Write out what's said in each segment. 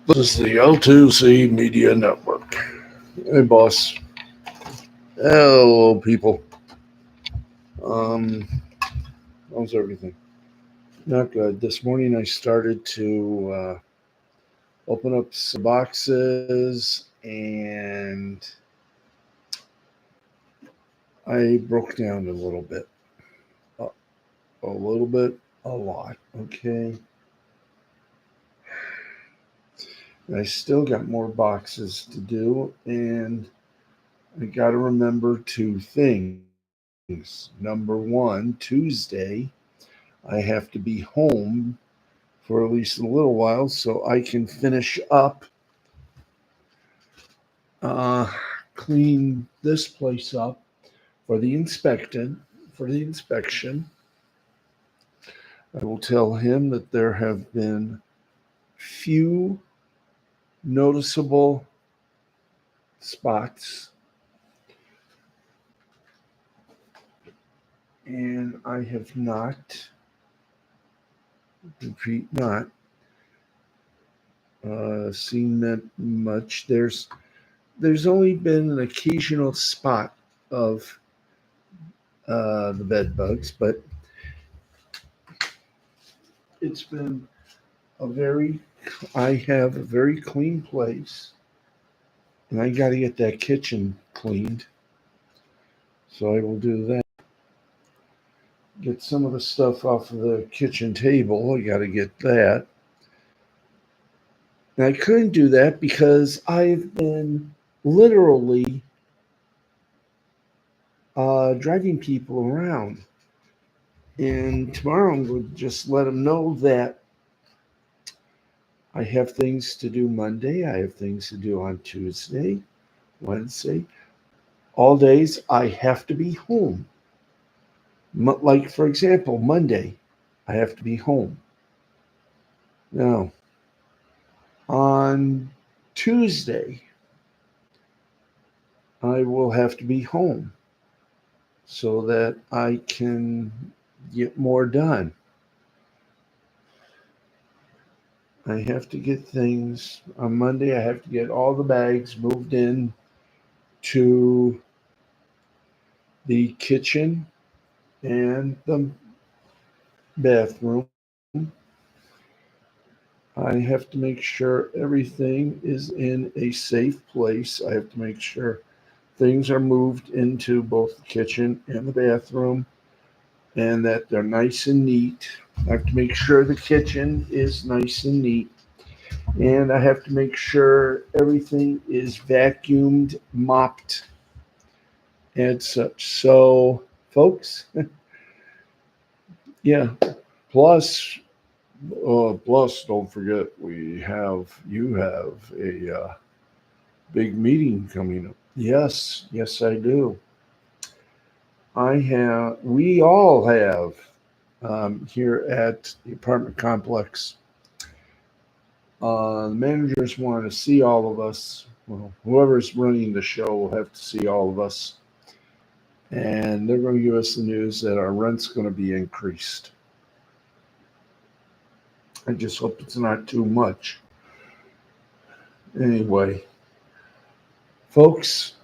This is the L2C Media Network. Hey, boss. Hello, people. Um, how's everything? Not good. This morning I started to open up some boxes and I broke down a little bit. A, a little bit, a lot. Okay. I still got more boxes to do, and I got to remember two things. Number one, Tuesday, I have to be home for at least a little while so I can finish up, uh, clean this place up for the inspection. For the inspection, I will tell him that there have been few noticeable spots, and I have not, repeat, not seen that much. There's only been an occasional spot of the bed bugs, but it's been a very, I have a very clean place, and I got to get that kitchen cleaned. So I will do that. Get some of the stuff off of the kitchen table. I got to get that. And I couldn't do that because I've been literally driving people around. And tomorrow I'm going to just let them know that I have things to do Monday. I have things to do on Tuesday, Wednesday. All days I have to be home. Like, for example, Monday, I have to be home. Now, on Tuesday, I will have to be home so that I can get more done. I have to get things on Monday. I have to get all the bags moved in to the kitchen and the bathroom. I have to make sure everything is in a safe place. I have to make sure things are moved into both the kitchen and the bathroom and that they're nice and neat. I have to make sure the kitchen is nice and neat. And I have to make sure everything is vacuumed, mopped, and such. So, folks, yeah. Plus, plus, don't forget you have a big meeting coming up. Yes, yes, I do. We all have here at the apartment complex. The managers want to see all of us. Well, whoever's running the show will have to see all of us. And they're going to give us the news that our rent's going to be increased. I just hope it's not too much. Anyway, folks,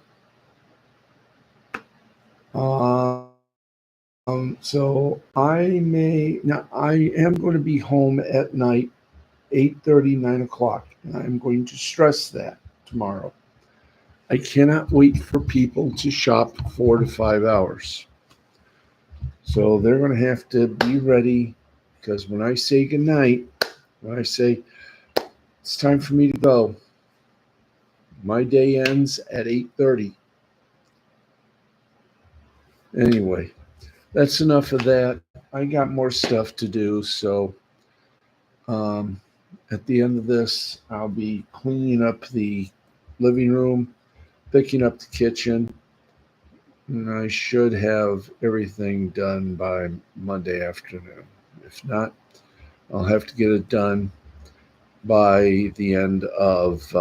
so I am going to be home at night, 8:30, 9 o'clock. And I'm going to stress that tomorrow. I cannot wait for people to shop 4 to 5 hours. So they're going to have to be ready because when I say goodnight, when I say it's time for me to go, my day ends at 8:30. Anyway, that's enough of that. I got more stuff to do, so um, at the end of this, I'll be cleaning up the living room, picking up the kitchen, and I should have everything done by Monday afternoon. If not, I'll have to get it done by the end of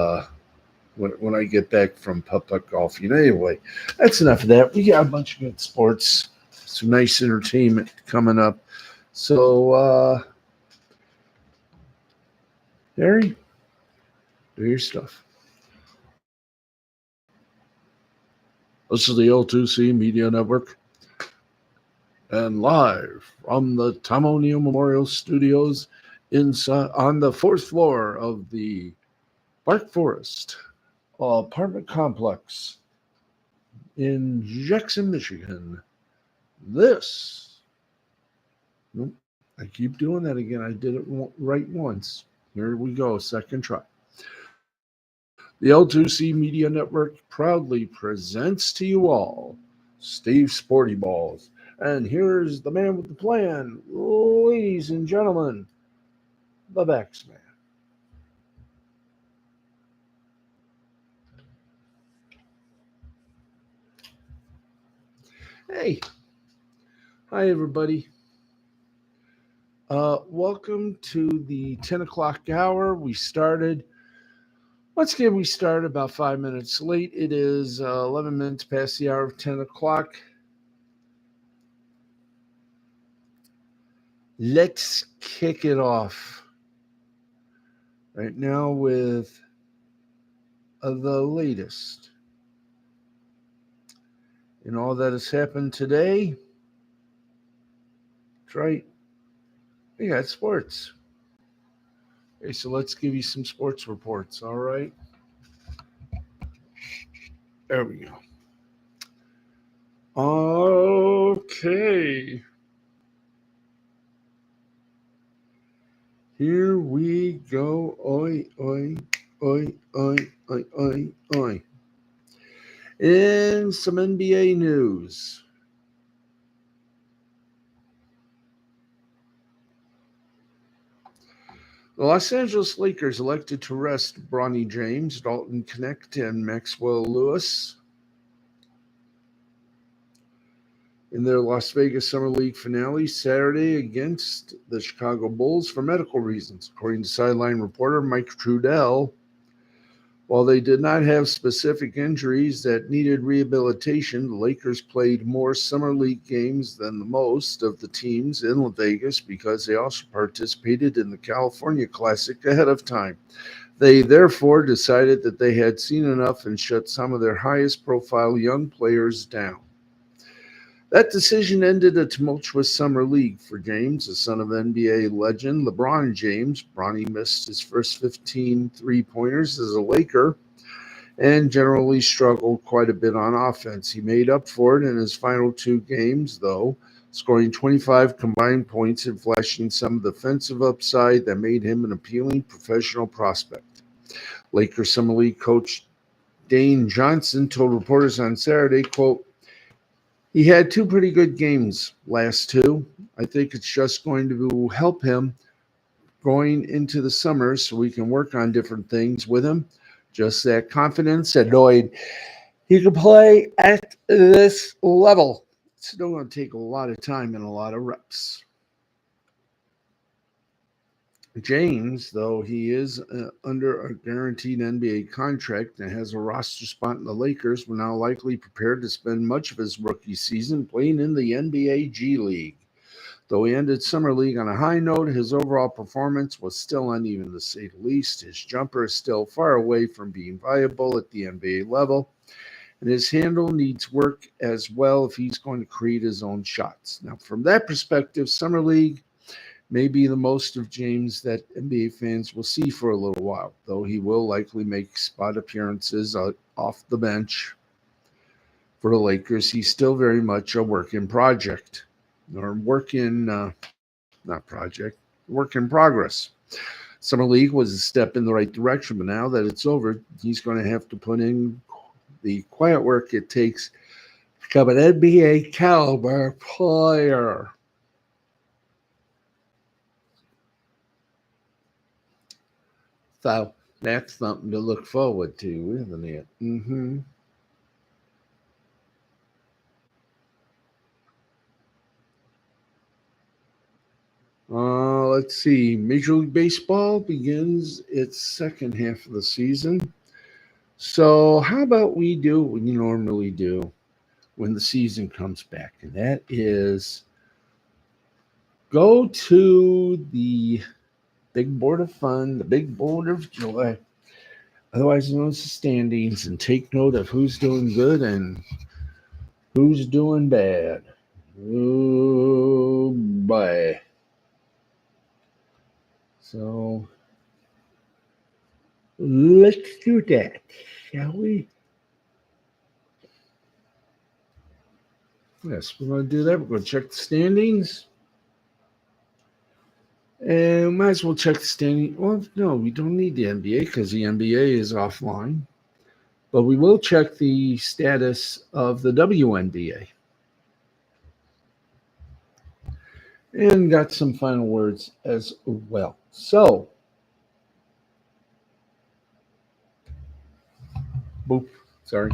when I get back from putt-putt golfing. Anyway, that's enough of that. We got a bunch of good sports, some nice entertainment coming up. So Harry, do your stuff. This is the L2C Media Network, and live from the Tom O'Neill Memorial Studios inside on the fourth floor of the Park Forest apartment complex in Jackson, Michigan. This, nope, I keep doing that again. I did it right once. Here we go, second try. The L2C Media Network proudly presents to you all Steve Sporty Balls. And here's the man with the plan, ladies and gentlemen, the Bax Man. Hey, hi everybody. Welcome to the 10 o'clock hour. Once again, we started about 5 minutes late. It is 11 minutes past the hour of 10 o'clock. Let's kick it off right now with the latest in all that has happened today. That's right. We got sports. Okay, so let's give you some sports reports. All right. There we go. Okay. Here we go. Oi, oi, oi, oi, oi, oi, oi. In some NBA news. The Los Angeles Lakers elected to rest Bronny James, Dalton Knecht, and Maxwell Lewis in their Las Vegas Summer League finale Saturday against the Chicago Bulls for medical reasons, according to sideline reporter Mike Trudell. While they did not have specific injuries that needed rehabilitation, the Lakers played more Summer League games than the most of the teams in Vegas because they also participated in the California Classic ahead of time. They therefore decided that they had seen enough and shut some of their highest profile young players down. That decision ended a tumultuous summer league for James, the son of NBA legend LeBron James. Bronny missed his first 15 three-pointers as a Laker and generally struggled quite a bit on offense. He made up for it in his final two games, though, scoring 25 combined points and flashing some of the defensive upside that made him an appealing professional prospect. Lakers Summer League coach Dane Johnson told reporters on Saturday, quote, "He had two pretty good games last two. I think it's just going to help him going into the summer so we can work on different things with him. Just that confidence and knowing he can play at this level. It's still going to take a lot of time and a lot of reps." James, though he is under a guaranteed NBA contract and has a roster spot in the Lakers, will now likely prepare to spend much of his rookie season playing in the NBA G League. Though he ended Summer League on a high note, his overall performance was still uneven to say the least. His jumper is still far away from being viable at the NBA level, and his handle needs work as well if he's going to create his own shots. Now, from that perspective, Summer League may be the most of James that NBA fans will see for a little while, though he will likely make spot appearances off the bench for the Lakers. He's still very much a work in project, or work in progress. Summer League was a step in the right direction, but now that it's over, he's going to have to put in the quiet work it takes to become an NBA caliber player. So that's something to look forward to, isn't it? Mm-hmm. Let's see. Major League Baseball begins its second half of the season. So, how about we do what we normally do when the season comes back? And that is go to the big board of fun, the big board of joy, otherwise known as the standings, and take note of who's doing good and who's doing bad. Oh, boy. So let's do that, shall we? Yes, we're going to do that. We're going to check the standings. And we might as well check the standing. Well, no, we don't need the NBA because the NBA is offline. But we will check the status of the WNBA. And got some final words as well. So, boop, sorry.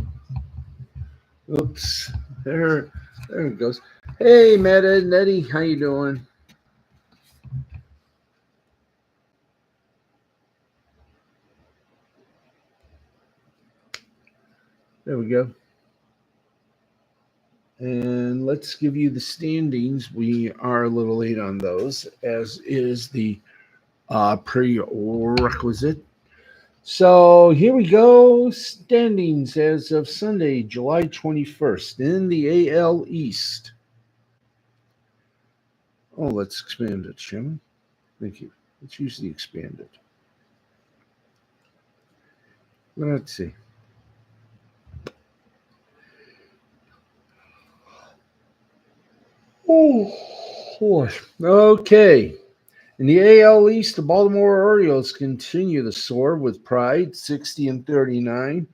Oops, there it goes. Hey, Matt Ed and Eddie, how you doing? There we go. And let's give you the standings. We are a little late on those, as is the prerequisite. So here we go. Standings as of Sunday, July 21st in the AL East. Oh, let's expand it, shall we? Thank you. Let's use the expanded. Let's see. Oh, boy. Okay. In the AL East, the Baltimore Orioles continue to soar with pride, 60-39.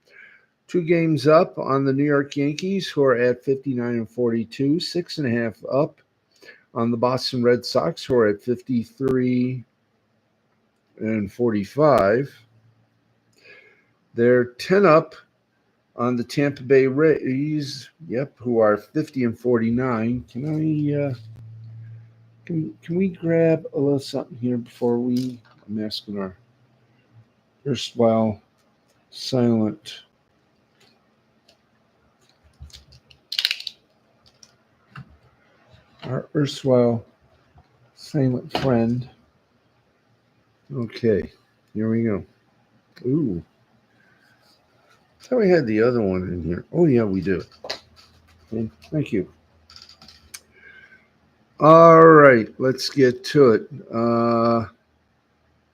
2 games up on the New York Yankees, who are at 59-42, 6.5 up on the Boston Red Sox, who are at 53-45. They're 10 up on the Tampa Bay Rays, who are 50-49. Can we grab a little something here before I'm asking our erstwhile silent friend. Okay, here we go. Ooh. I thought we had the other one in here. Oh, yeah, we do. Okay, thank you. All right, let's get to it. Let's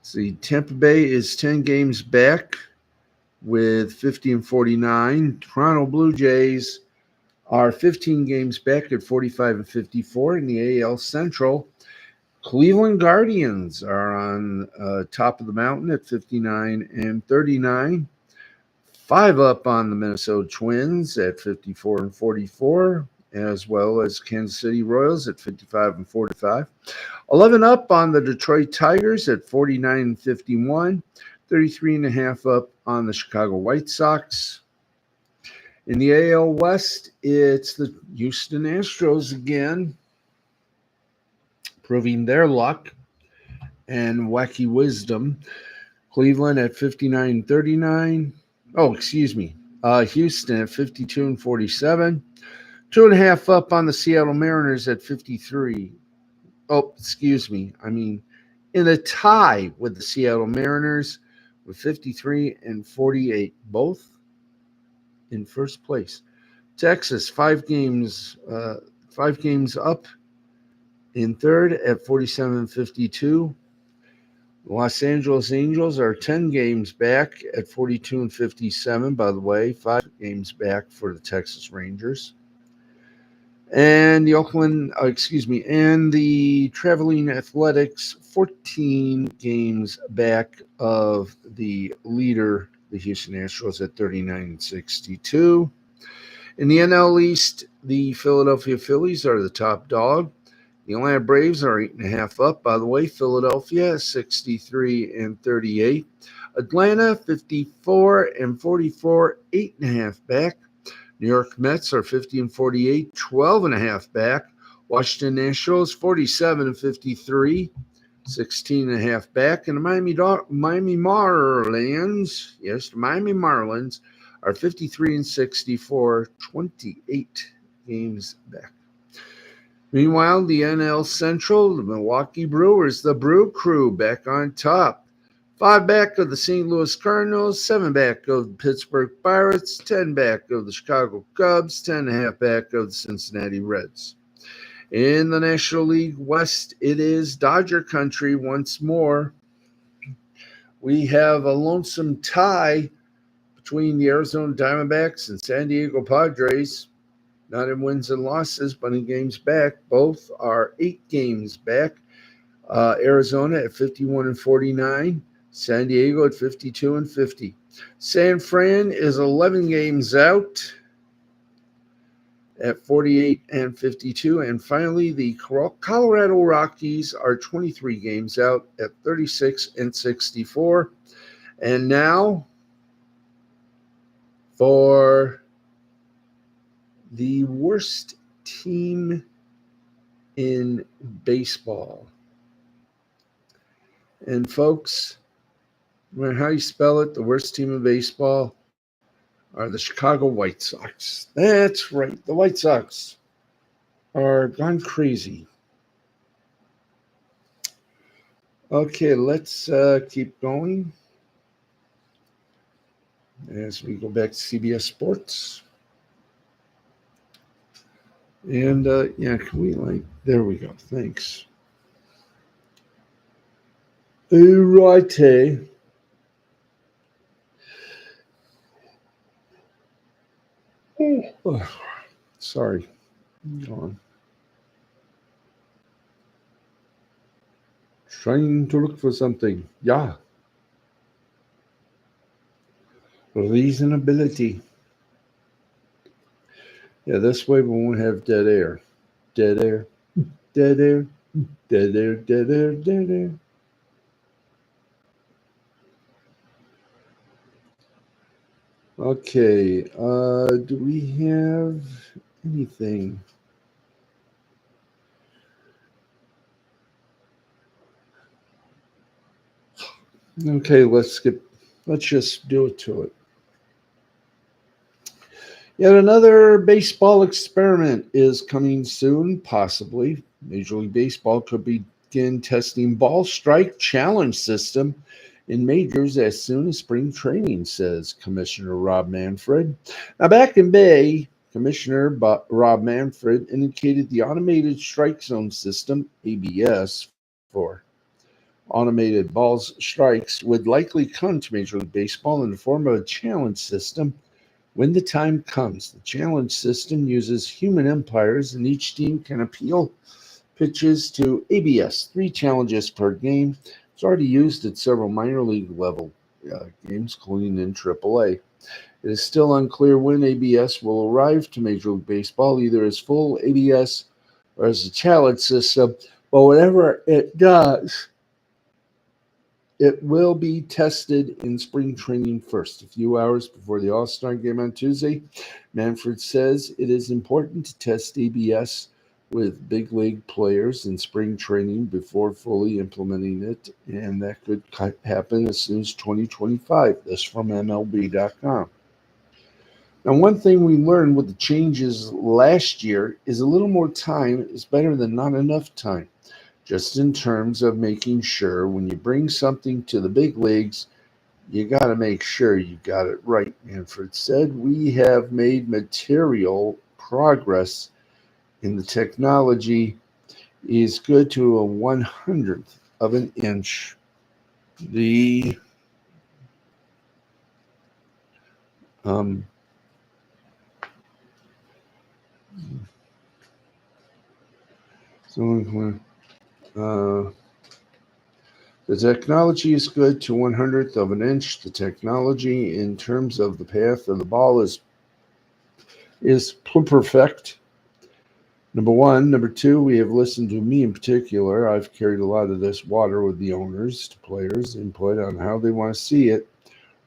see, Tampa Bay is 10 games back with 50-49. Toronto Blue Jays are 15 games back at 45-54 in the AL Central. Cleveland Guardians are on top of the mountain at 59-39. 5 up on the Minnesota Twins at 54-44, as well as Kansas City Royals at 55-45. 11 up on the Detroit Tigers at 49-51. 33.5 up on the Chicago White Sox. In the AL West, it's the Houston Astros again, proving their luck and wacky wisdom. Cleveland at 59-39. Oh, excuse me. Houston at 52-47. 2.5 up on the Seattle Mariners at 53. Oh, excuse me. I mean, in a tie with the Seattle Mariners with 53-48, both in first place. Texas, 5 games up in third at 47-52. Los Angeles Angels are 10 games back at 42-57, by the way, 5 games back for the Texas Rangers. And the and the Traveling Athletics, 14 games back of the leader, the Houston Astros, at 39-62. In the NL East, the Philadelphia Phillies are the top dog. The Atlanta Braves are 8.5 up. By the way, Philadelphia 63-38. Atlanta 54-44, 8.5 back. New York Mets are 50-48, 12.5 back. Washington Nationals 47-53, 16.5 back. And the Miami Marlins, the Miami Marlins are 53-64, 28 games back. Meanwhile, the NL Central, the Milwaukee Brewers, the Brew Crew, back on top. 5 back of the St. Louis Cardinals, 7 back of the Pittsburgh Pirates, 10 back of the Chicago Cubs, 10.5 back of the Cincinnati Reds. In the National League West, it is Dodger country once more. We have a lonesome tie between the Arizona Diamondbacks and San Diego Padres. Not in wins and losses, but in games back. Both are 8 games back. Arizona at 51-49. San Diego at 52-50. San Fran is 11 games out at 48-52. And finally, the Colorado Rockies are 23 games out at 36-64. And now for the worst team in baseball. And folks, no matter how you spell it, the worst team in baseball are the Chicago White Sox. That's right. The White Sox are gone crazy. Okay, let's keep going as we go back to CBS Sports. And can we there we go. Thanks. Alrighty. Oh, sorry. Go on. Trying to look for something. Yeah. Reasonability. Yeah, this way we won't have dead air. Dead air. Dead air. Dead air. Dead air. Dead air. Okay. Do we have anything? Okay, let's just do it to it. Yet another baseball experiment is coming soon, possibly. Major League Baseball could begin testing ball strike challenge system in majors as soon as spring training, says Commissioner Rob Manfred. Now, back in May, Commissioner Rob Manfred indicated the automated strike zone system, ABS, for automated balls strikes, would likely come to Major League Baseball in the form of a challenge system when the time comes. The challenge system uses human umpires, and each team can appeal pitches to ABS, 3 challenges per game. It's already used at several minor league level games, including in AAA. It is still unclear when ABS will arrive to Major League Baseball, either as full ABS or as a challenge system. But whatever it does, it will be tested in spring training first, a few hours before the All-Star game on Tuesday. Manfred says it is important to test ABS with big league players in spring training before fully implementing it, and that could happen as soon as 2025. This from MLB.com. Now, one thing we learned with the changes last year is a little more time is better than not enough time. Just in terms of making sure when you bring something to the big leagues, you got to make sure you got it right. Manfred said, we have made material progress in the technology is good to a 100th of an inch. The the technology is good to 100th of an inch. The technology in terms of the path of the ball is perfect. Number one. Number two, we have listened to me in particular. I've carried a lot of this water with the owners to players' input on how they want to see it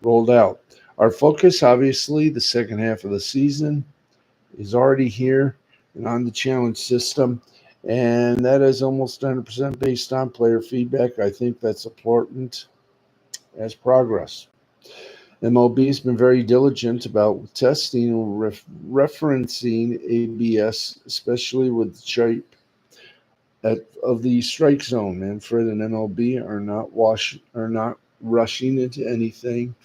rolled out. Our focus, obviously, the second half of the season is already here and on the challenge system. And that is almost 100% based on player feedback. I think that's important as progress. MLB has been very diligent about testing and referencing ABS, especially with shape of the strike zone. Manfred and MLB are not rushing into anything,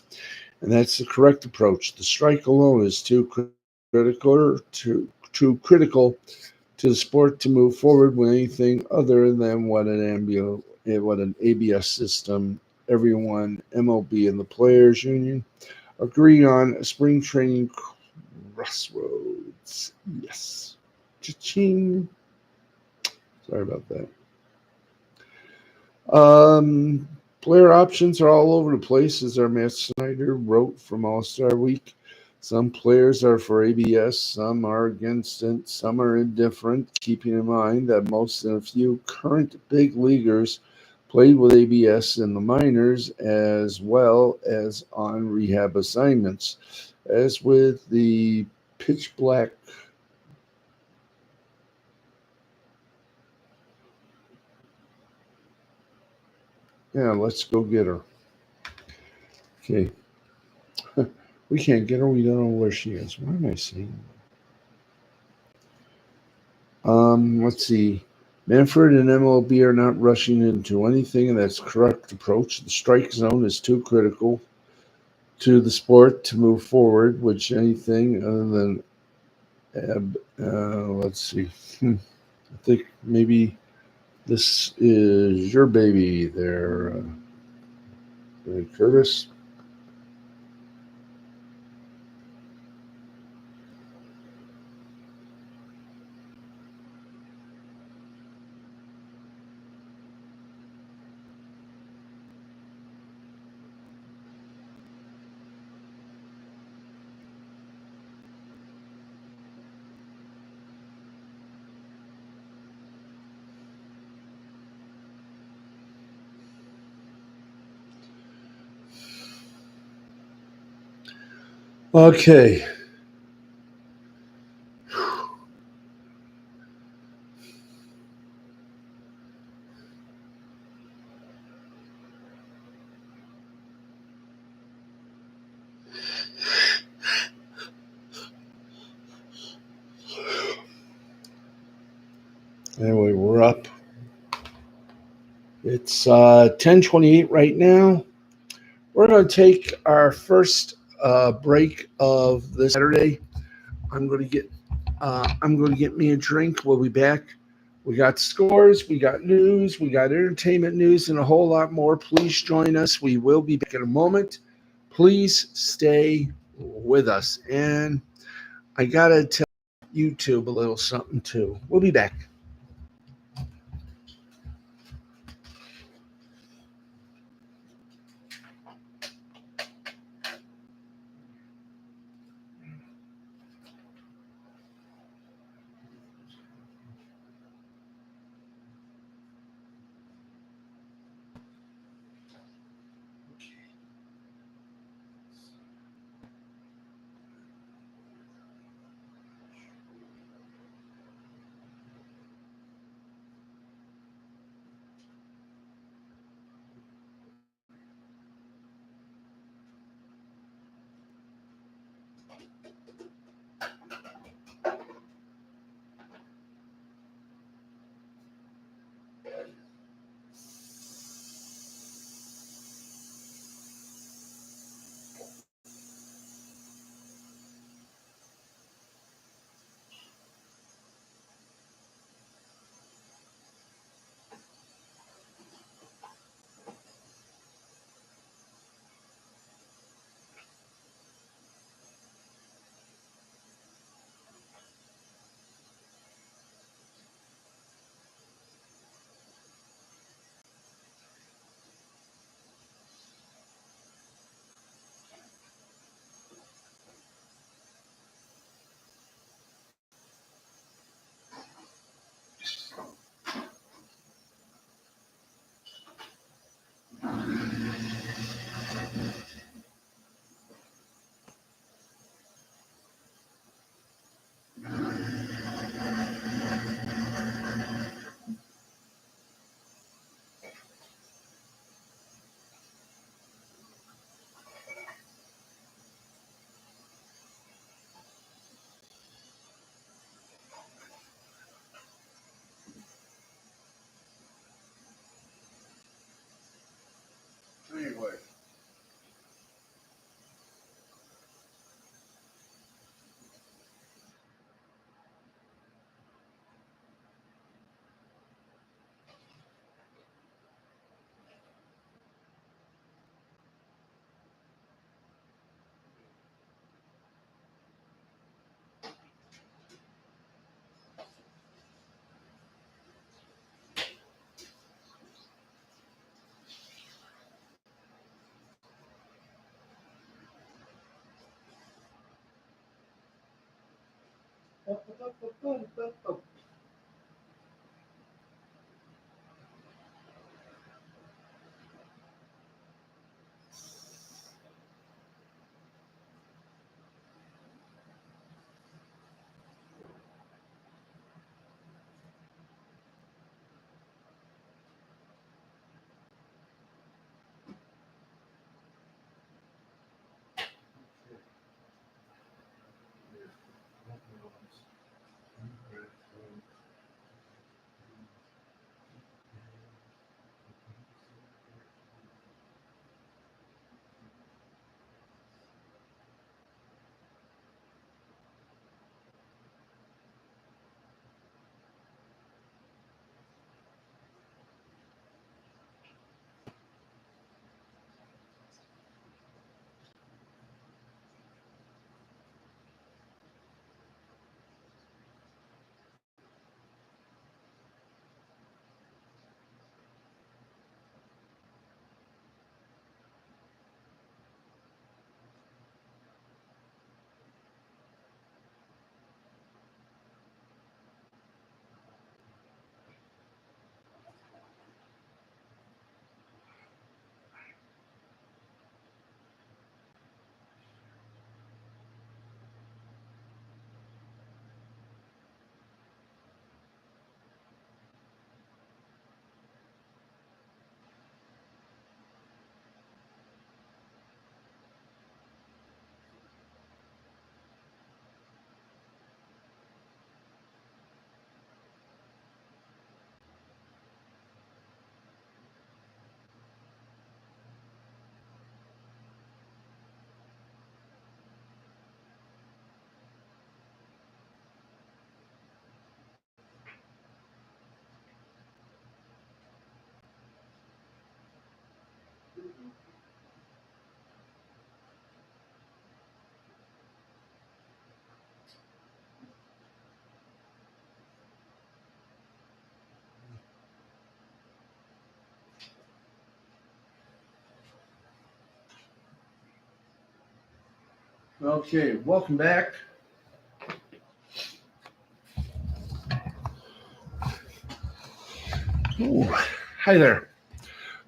and that's the correct approach. The strike alone is too critical to the sport to move forward with anything other than what an ABS system everyone, MLB and the players union, agree on a spring training crossroads. Yes. Cha-ching. Sorry about that. Player options are all over the place, as our Matt Snyder wrote from All Star Week. Some players are for ABS, some are against it, some are indifferent, keeping in mind that most and a few current big leaguers played with ABS in the minors as well as on rehab assignments. As with the pitch black. Yeah, let's go get her. Okay. We can't get her. We don't know where she is. Why am I saying let's see. Manfred and MLB are not rushing into anything, and that's correct approach. The strike zone is too critical to the sport to move forward, which anything other than let's see. I think maybe this is your baby there, Curtis. Okay. Anyway, we're up. It's 10:28 right now. We're going to take our first break of this Saturday. I'm going to get me a drink. We'll be back. We got scores, we got news, we got entertainment news, and a whole lot more. Please join us. We will be back in a moment. Please stay with us. And I got to tell YouTube a little something too. We'll be back. Okay, welcome back. Ooh, hi there.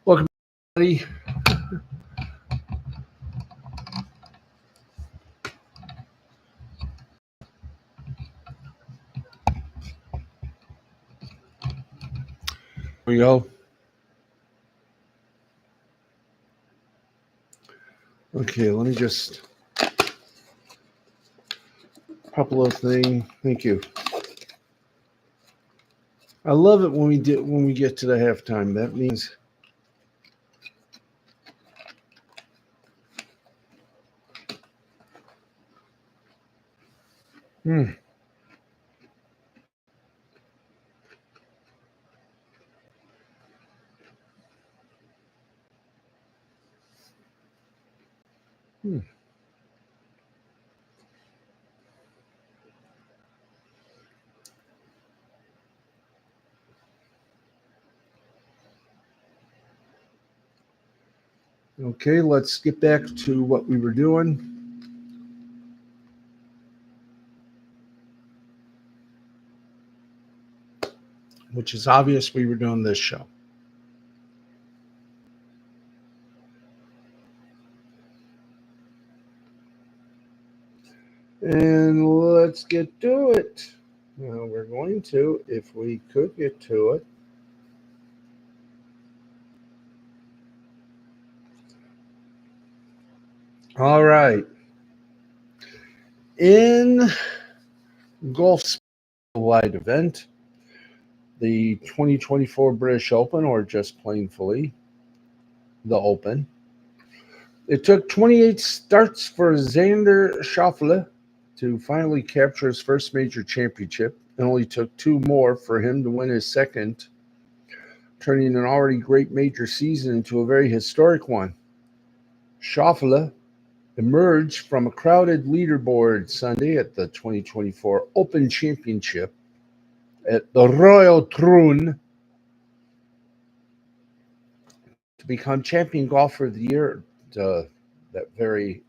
Welcome, everybody. Here we go. Okay, let me just couple of things. Thank you. I love it when we get to the halftime. That means hmm. Hmm. Okay, let's get back to what we were doing. Which is obvious we were doing this show. And let's get to it. Well, we're going to, if we could get to it. All right. In golf's wide event, the 2024 British Open, or just plainly the Open, it took 28 starts for Xander Schauffele to finally capture his first major championship. It only took 2 more for him to win his second, turning an already great major season into a very historic one. Schauffele emerged from a crowded leaderboard Sunday at the 2024 Open Championship at the Royal Troon to become champion golfer of the year. That very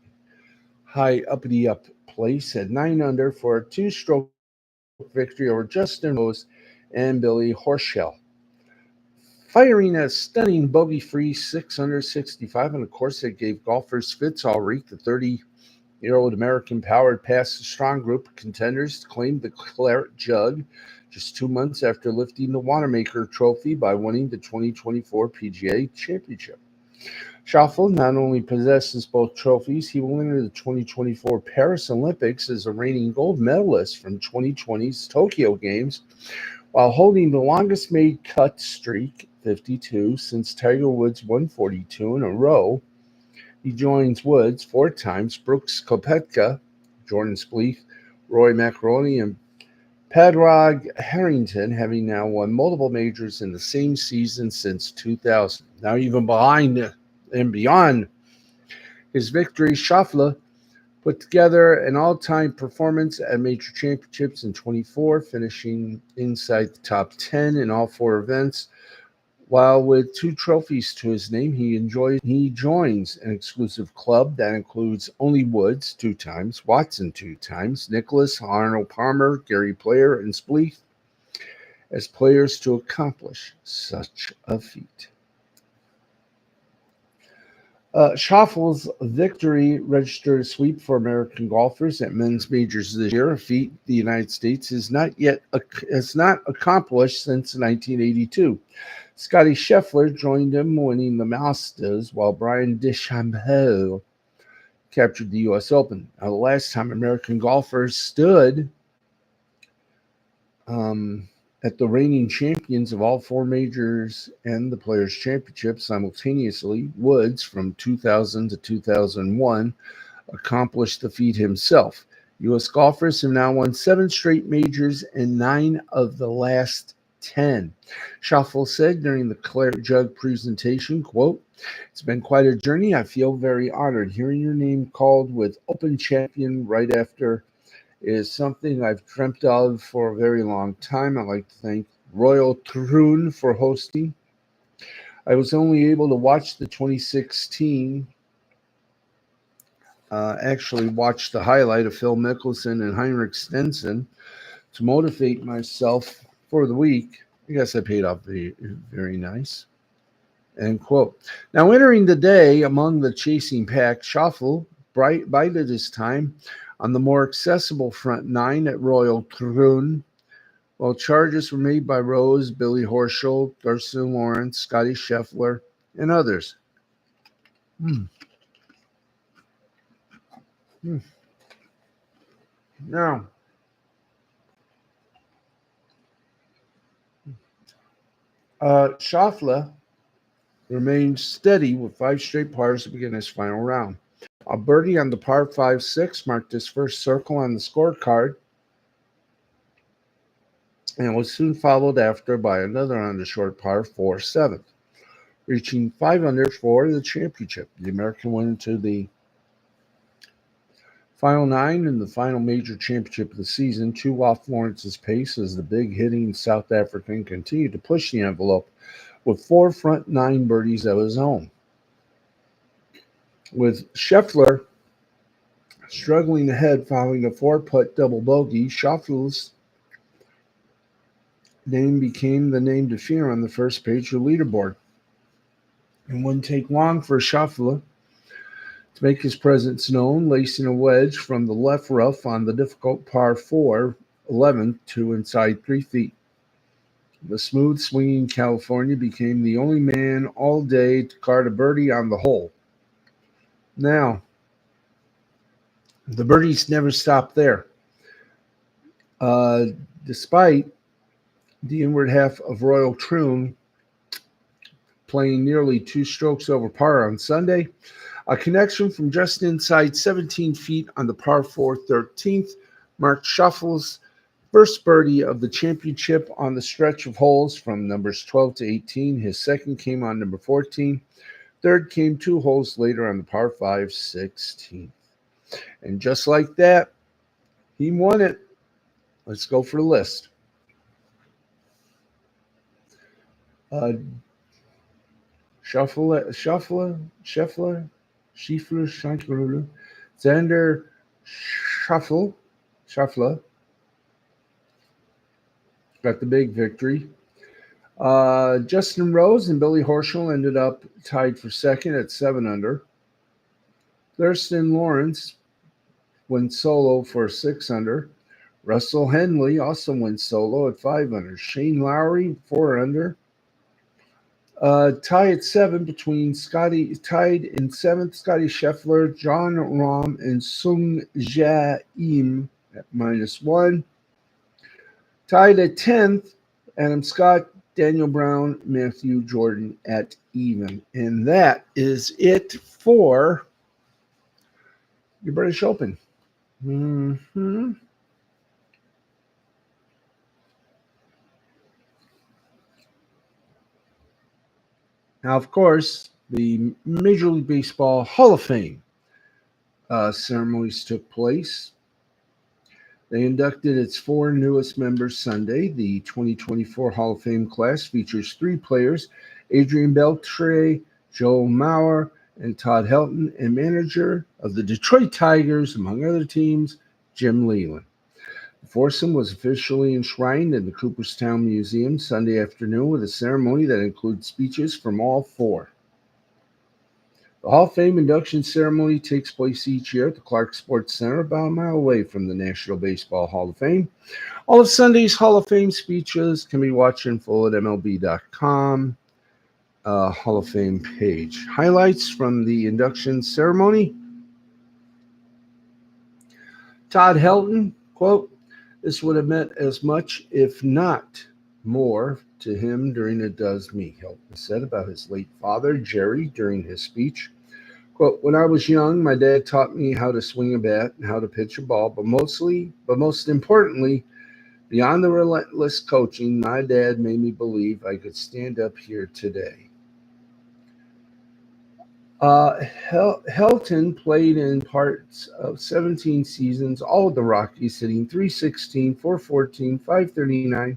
high uppity up place at 9 under for a 2-stroke victory over Justin Rose and Billy Horschel, firing a stunning bogey-free 665 on a course that gave golfers fits all week. The 30-year-old American powered past a strong group of contenders to claim the Claret Jug just 2 months after lifting the Wanamaker Trophy by winning the 2024 PGA Championship. Schauffele not only possesses both trophies, he will enter the 2024 Paris Olympics as a reigning gold medalist from 2020's Tokyo Games, while holding the longest made cut streak, 52, since Tiger Woods won 42 in a row. He joins Woods 4 times, Brooks Koepka, Jordan Spieth, Rory McIlroy, and Padraig Harrington, having now won multiple majors in the same season since 2000. Now even behind and beyond his victory, Schauffele put together an all-time performance at major championships in 24, finishing inside the top 10 in all 4 events. While with 2 trophies to his name, he joins an exclusive club that includes only Woods 2 times, Watson 2 times, Nicklaus, Arnold Palmer, Gary Player, and Spieth as players to accomplish such a feat. Schauffele's victory registered a sweep for American golfers at men's majors this year, a feat the United States has not accomplished since 1982. Scotty Scheffler joined him, winning the Masters, while Brian DeChambeau captured the U.S. Open. Now, the last time American golfers stood at the reigning champions of all 4 majors and the Players' Championship simultaneously, Woods, from 2000 to 2001, accomplished the feat himself. U.S. golfers have now won 7 straight majors and 9 of the last 10. Schauffele said during the Claret Jug presentation, quote, "It's been quite a journey. I feel very honored. Hearing your name called with Open Champion right after is something I've dreamt of for a very long time. I'd like to thank Royal Troon for hosting. I was only able to watch the 2016, actually watch the highlight of Phil Mickelson and Heinrich Stenson to motivate myself for the week. I guess I paid off very, very nice." End quote. Now, entering the day among the chasing pack, Schauffele bided his time on the more accessible front 9 at Royal Troon, while charges were made by Rose, Billy Horschel, Dustin Lawrence, Scotty Scheffler, and others. Now, Schauffele remained steady with 5 straight pars to begin his final round. A birdie on the par 5-6 marked his first circle on the scorecard, and was soon followed after by another on the short par 4-7, reaching 5 under for the championship. The American went into the final 9 in the final major championship of the season, 2 off Lawrence's pace as the big-hitting South African continued to push the envelope with 4 front 9 birdies of his own. With Scheffler struggling ahead following a 4-putt double bogey, Schauffele's name became the name to fear on the first page of the leaderboard. It wouldn't take long for Schauffele to make his presence known, lacing a wedge from the left rough on the difficult par 4, 11 to inside 3 feet. The smooth swinging California became the only man all day to card a birdie on the hole. Now, the birdies never stopped there. Despite the inward half of Royal Troon playing nearly 2 strokes over par on Sunday, a connection from just inside 17 feet on the par 4 13th marked Schauffele's first birdie of the championship on the stretch of holes from numbers 12 to 18. His second came on number 14. Third came 2 holes later on the par 5 16th. And just like that, he won it. Let's go for the list. Scheffler, Xander Schauffele, got the big victory. Justin Rose and Billy Horschel ended up tied for second at 7 under. Thurston Lawrence went solo for 6 under. Russell Henley also went solo at 5 under. Shane Lowry, 4 under. Tie at 7 between tied in 7th, Scotty Scheffler, John Rahm, and Sung Ja-im at -1. Tied at 10th, Adam Scott, Daniel Brown, Matthew Jordan at even. And that is it for your British Open. Mm-hmm. Now, of course, the Major League Baseball Hall of Fame ceremonies took place. They inducted its 4 newest members Sunday. The 2024 Hall of Fame class features 3 players, Adrian Beltre, Joe Mauer, and Todd Helton, and manager of the Detroit Tigers, among other teams, Jim Leyland. The foursome was officially enshrined in the Cooperstown Museum Sunday afternoon with a ceremony that includes speeches from all 4. The Hall of Fame induction ceremony takes place each year at the Clark Sports Center, about a mile away from the National Baseball Hall of Fame. All of Sunday's Hall of Fame speeches can be watched in full at MLB.com Hall of Fame page. Highlights from the induction ceremony. Todd Helton, quote, "This would have meant as much, if not more, to him during it does me," Helton said about his late father, Jerry, during his speech. Quote, "When I was young, my dad taught me how to swing a bat and how to pitch a ball, but most importantly, beyond the relentless coaching, my dad made me believe I could stand up here today." Helton played in parts of 17 seasons, all with the Rockies, hitting .316, .414, .539,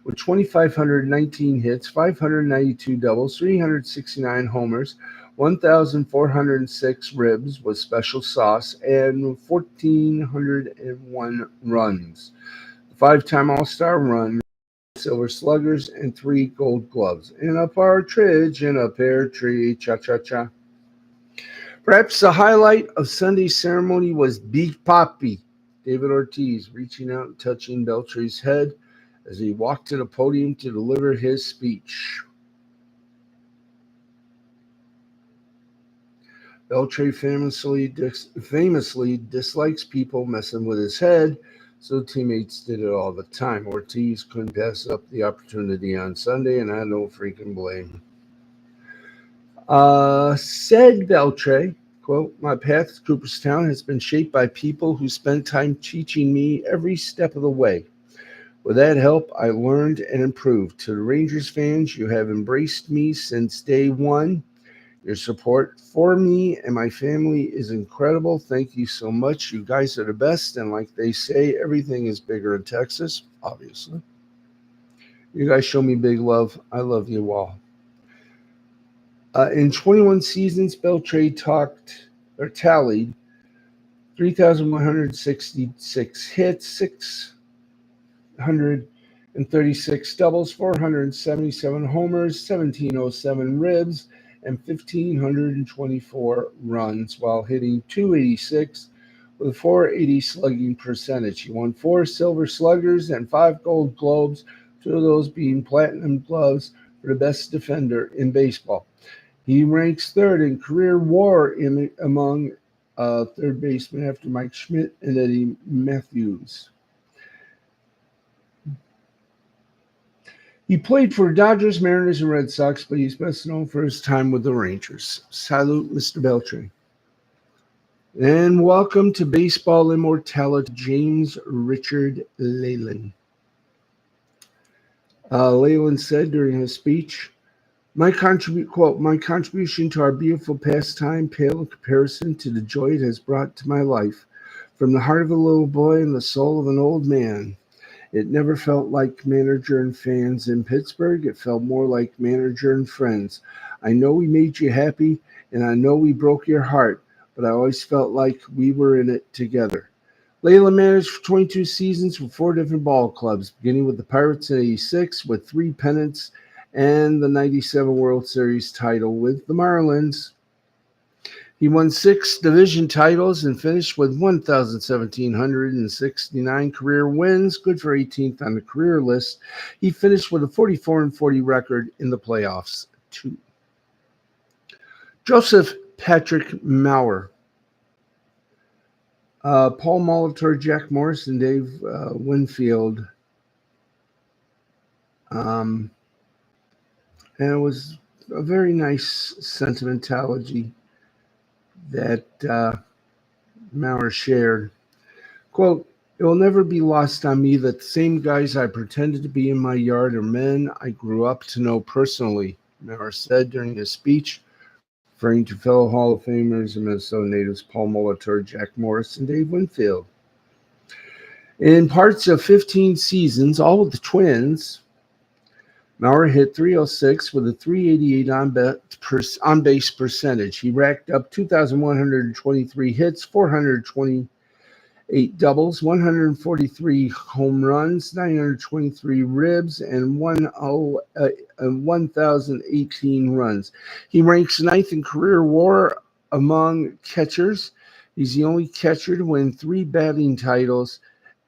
with 2,519 hits, 592 doubles, 369 homers, 1,406 ribs with special sauce, and 1,401 runs. The 5-time All-Star run, Silver Sluggers, and 3 Gold Gloves. And a partridge in a pear tree, cha-cha-cha. Perhaps the highlight of Sunday's ceremony was Big Papi, David Ortiz, reaching out and touching Beltre's head as he walked to the podium to deliver his speech. Beltre famously dislikes people messing with his head, so teammates did it all the time. Ortiz couldn't pass up the opportunity on Sunday, and I had no freaking blame. Said Beltre, quote, "My path to Cooperstown has been shaped by people who spent time teaching me every step of the way. With that help, I learned and improved. To the Rangers fans, you have embraced me since day one. Your support for me and my family is incredible. Thank you so much. You guys are the best. And like they say, everything is bigger in Texas, obviously. You guys show me big love. I love you all." In 21 seasons, Beltre tallied 3,166 hits, 636 doubles, 477 homers, 1,707 ribs, and 1,524 runs, while hitting .286 with a .480 slugging percentage. He won 4 Silver Sluggers and 5 Gold Globes, 2 of those being platinum gloves for the best defender in baseball. He ranks 3rd in career WAR among third basemen after Mike Schmidt and Eddie Matthews. He played for Dodgers, Mariners, and Red Sox, but he's best known for his time with the Rangers. Salute, Mr. Beltre. And welcome to Baseball Immortality, James Richard Leyland. Leyland said during his speech, "My contribution to our beautiful pastime pale in comparison to the joy it has brought to my life. From the heart of a little boy and the soul of an old man. It never felt like manager and fans in Pittsburgh. It felt more like manager and friends. I know we made you happy, and I know we broke your heart, but I always felt like we were in it together. Layla managed for 22 seasons for 4 different ball clubs, beginning with the Pirates in '86 with 3 pennants and the '97 World Series title with the Marlins. He won 6 division titles and finished with 1,769 career wins, good for 18th on the career list. He finished with a 44-40 record in the playoffs, too. Joseph Patrick Maurer. Paul Molitor, Jack Morris, and Dave Winfield. And it was a very nice sentimentality that Maurer shared. Quote, "It will never be lost on me that the same guys I pretended to be in my yard are men I grew up to know personally," Maurer said during his speech, referring to fellow Hall of Famers and Minnesota natives Paul Molitor, Jack Morris, and Dave Winfield. In parts of 15 seasons, all with the Twins, Maurer hit .306 with a .388 on-base percentage. He racked up 2,123 hits, 428 doubles, 143 home runs, 923 ribs, and 1,018 runs. He ranks ninth in career WAR among catchers. He's the only catcher to win 3 batting titles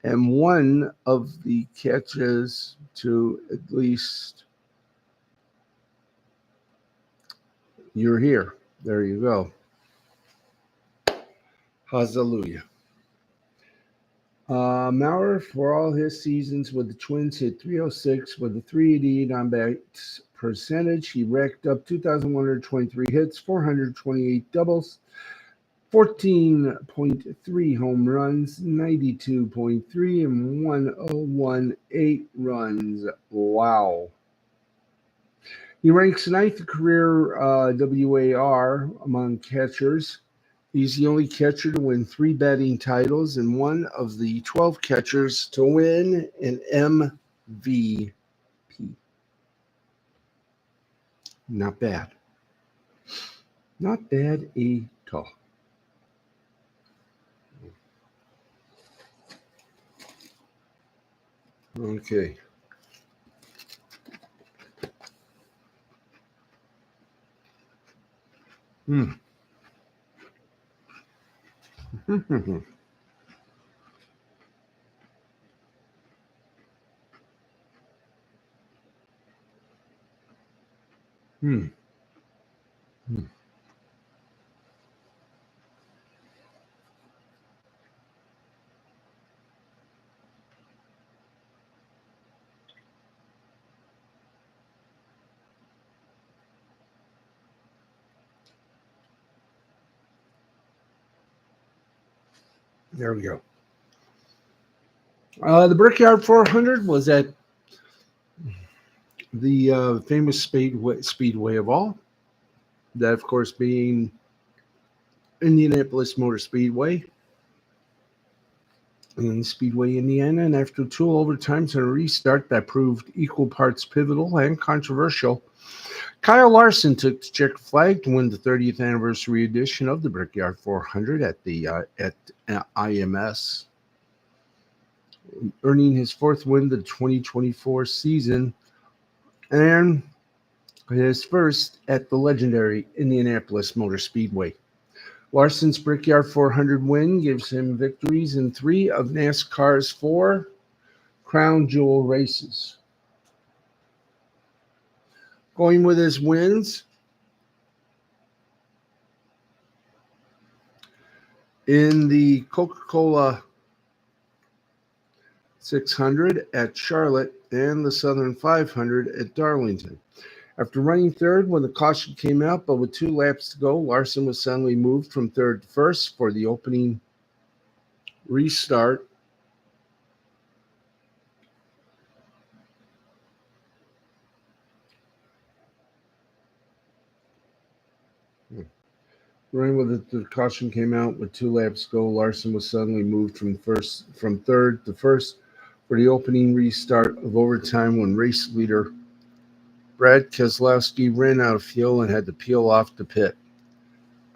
and one of the catches to at least "You're here." There you go. Hallelujah. Maurer, for all his seasons with the Twins, hit .306 with a .388 on-base percentage. He racked up 2,123 hits, 428 doubles, 14.3 home runs, 92.3, and 1,018 runs. Wow. He ranks ninth in career WAR among catchers. He's the only catcher to win 3 batting titles and one of the 12 catchers to win an MVP. Not bad. Not bad at all. Okay. Hmm. Hmm. Hmm. There we go. The Brickyard 400 was at the famous speedway of all. That, of course, being Indianapolis Motor Speedway in Speedway, Indiana. And after 2 overtimes and a restart that proved equal parts pivotal and controversial, Kyle Larson took the checkered flag to win the 30th anniversary edition of the Brickyard 400 at IMS, earning his 4th win of the 2024 season and his first at the legendary Indianapolis Motor Speedway. Larson's Brickyard 400 win gives him victories in 3 of NASCAR's 4 crown jewel races. Going with his wins in the Coca-Cola 600 at Charlotte and the Southern 500 at Darlington. After running third when the caution came out, but with 2 laps to go, Larson was suddenly moved from third to first for the opening restart. Running with the caution came out with 2 laps to go, Larson was suddenly moved from third to first for the opening restart of overtime when race leader Brad Keselowski ran out of fuel and had to peel off the pit.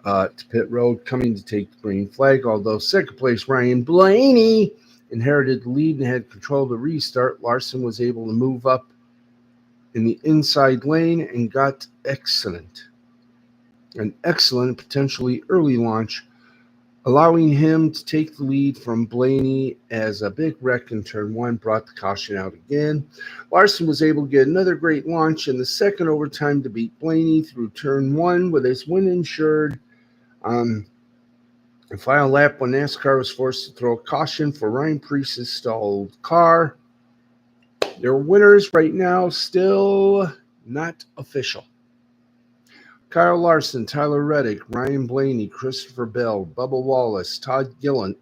to pit road, coming to take the green flag. Although second place Ryan Blaney inherited the lead and had control of the restart, Larson was able to move up in the inside lane and got an excellent, potentially early launch, allowing him to take the lead from Blaney as a big wreck in turn one brought the caution out again. Larson was able to get another great launch in the second overtime to beat Blaney through turn one with his win ensured. The final lap when NASCAR was forced to throw a caution for Ryan Preece's stalled car. Their winners right now still not official. Kyle Larson, Tyler Reddick, Ryan Blaney, Christopher Bell, Bubba Wallace, Todd Gilliland,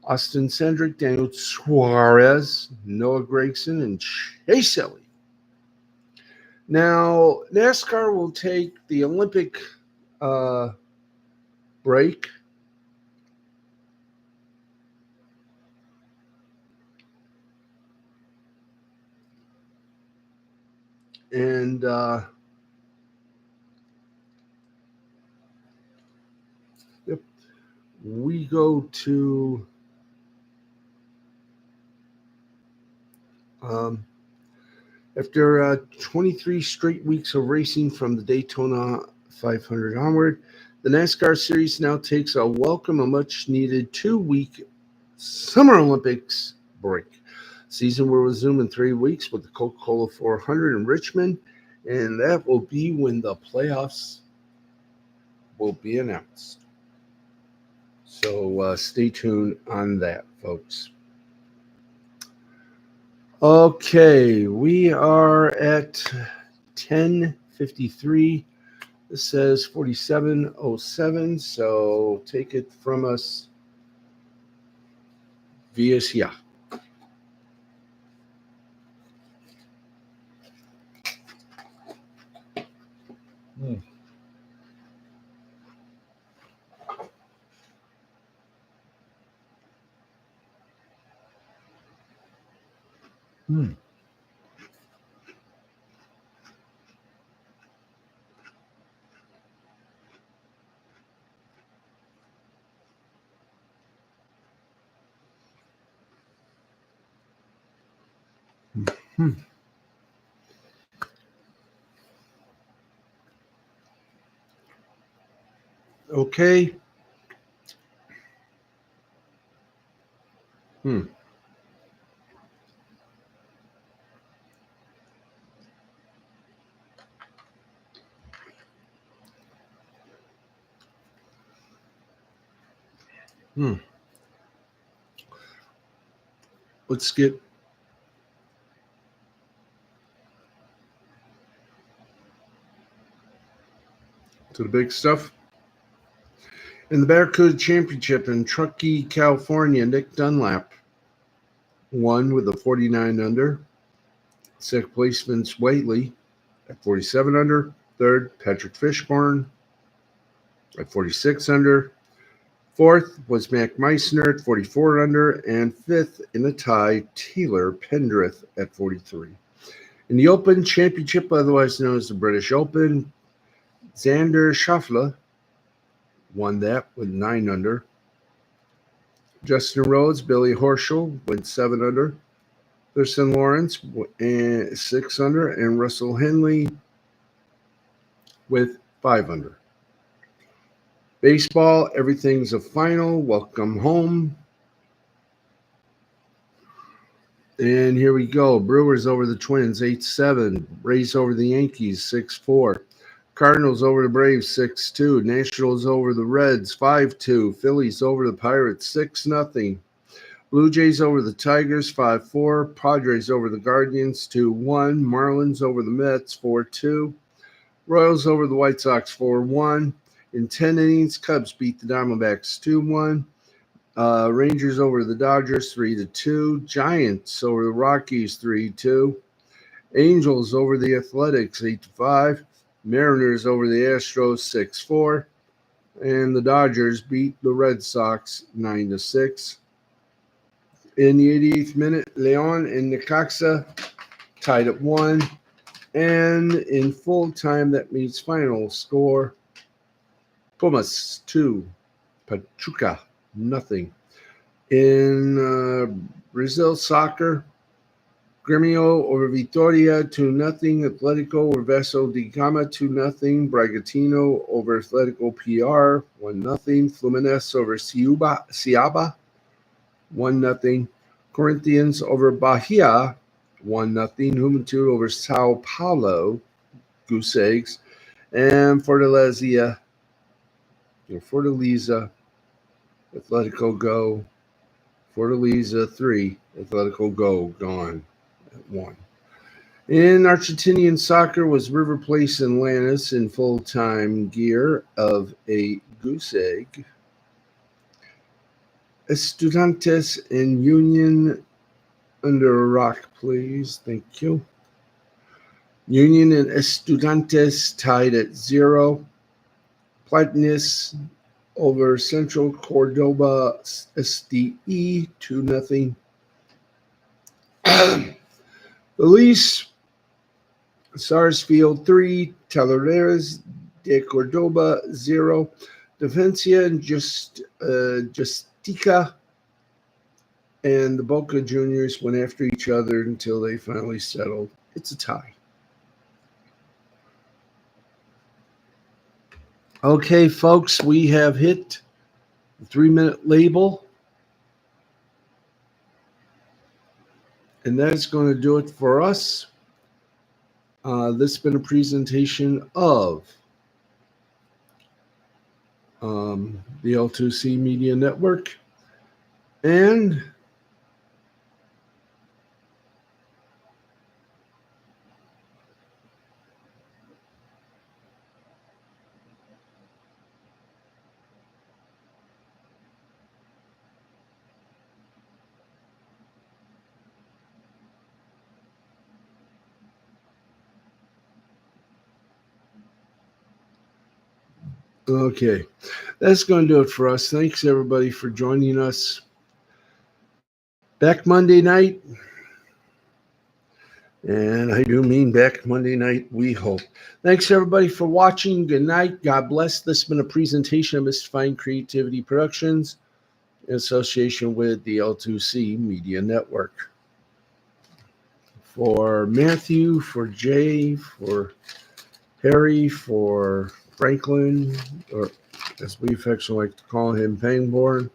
Austin Cindric, Daniel Suarez, Noah Gragson, and Chase Elliott. Now, NASCAR will take the Olympic break. And we go to after 23 straight weeks of racing from the Daytona 500 onward, the NASCAR series now takes a much-needed 2-week Summer Olympics break. Season will resume in 3 weeks with the Coca-Cola 400 in Richmond, and that will be when the playoffs will be announced. So stay tuned on that, folks. Okay, we are at 10:53. This says 47:07, so take it from us via here. Okay. Let's get to the big stuff. In the Barracuda Championship in Truckee, California, Nick Dunlap won with a 49 under. Second place, Vince Waitley at 47 under. Third, Patrick Fishburne at 46 under. Fourth was Mac Meissner at 44 under. And fifth in a tie, Taylor Pendrith at 43. In the Open Championship, otherwise known as the British Open, Xander Schauffele won that with 9 under. Justin Rhodes, Billy Horschel went 7 under. Thurston Lawrence 6 under, and Russell Henley with 5 under. Baseball, everything's a final. Welcome home. And here we go. Brewers over the Twins, 8-7. Rays over the Yankees, 6-4. Cardinals over the Braves, 6-2. Nationals over the Reds, 5-2. Phillies over the Pirates, 6-0. Blue Jays over the Tigers, 5-4. Padres over the Guardians, 2-1. Marlins over the Mets, 4-2. Royals over the White Sox, 4-1. In 10 innings, Cubs beat the Diamondbacks, 2-1. Rangers over the Dodgers, 3-2. Giants over the Rockies, 3-2. Angels over the Athletics, 8-5. Mariners over the Astros, 6-4. And the Dodgers beat the Red Sox, 9-6. In the 88th minute, Leon and Necaxa tied at 1. And in full time, that means final score: Pumas 2, Pachuca nothing. In Brazil soccer, Grêmio over Vitória 2-0. Atlético over Vaso de Gama 2-0. Bragantino over Atlético PR 1-0. Fluminense over Ciaba 1-0. Corinthians over Bahia 1-0. Juventude over Sao Paulo, goose eggs. And Fortaleza, Atletico Go. Fortaleza 3, Atletico Go gone at 1. In Argentinian soccer was River Plate and Lanús in full-time gear of a goose egg. Estudiantes and Union under a rock, please. Thank you. Union and Estudiantes tied at 0. Platense over Central Cordoba SDE 2-0. Elise Sarsfield 3, Talleres de Cordoba 0. Defensa and Justica and the Boca Juniors went after each other until they finally settled. It's a tie. Okay, folks, we have hit the 3-minute label. And that's going to do it for us. This has been a presentation of the L2C Media Network. And okay, that's going to do it for us. Thanks, everybody, for joining us. Back Monday night. And I do mean back Monday night, we hope. Thanks, everybody, for watching. Good night. God bless. This has been a presentation of Mystifying Creativity Productions in association with the L2C Media Network. For Matthew, for Jay, for Harry, for Franklin, or as we affectionately like to call him, Pangborn,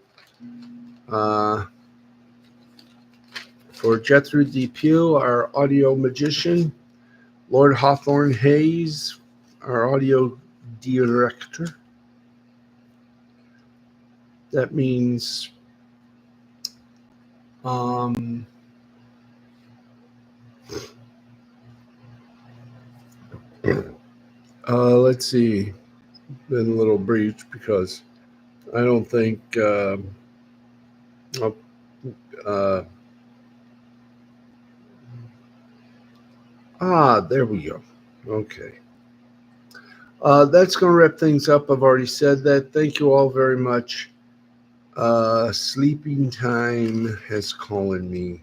for Jethro Depew, our audio magician, Lord Hawthorne Hayes, our audio director. That means let's see, been a little brief because I don't think there we go. Okay. That's going to wrap things up. I've already said that. Thank you all very much. Sleeping time has calling me.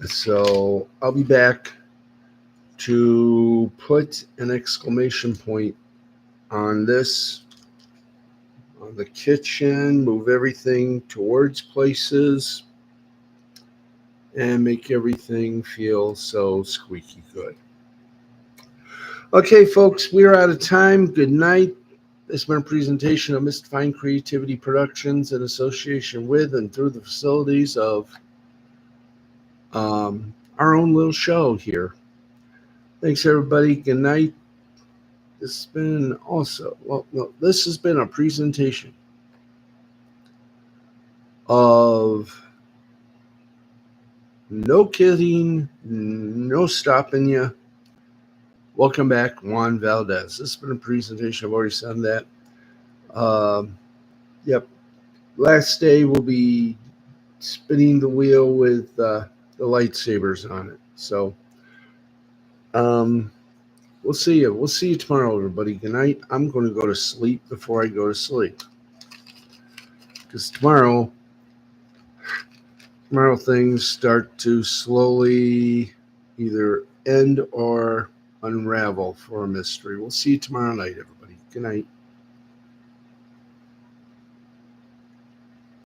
So I'll be back to put an exclamation point on this, on the kitchen, move everything towards places, and make everything feel so squeaky good. Okay, folks, we're out of time. Good night. This has been a presentation of Mystifying Creativity Productions in association with and through the facilities of our own little show here. Thanks, everybody. Good night. This has been also, this has been a presentation of No Kidding, No Stopping Ya. Welcome back, Juan Valdez. This has been a presentation. I've already said that. Yep. Last day we'll be spinning the wheel with the lightsabers on it. So we'll see you. We'll see you tomorrow, everybody. Good night. I'm going to go to sleep before I go to sleep. Because tomorrow things start to slowly either end or unravel for a mystery. We'll see you tomorrow night, everybody. Good night.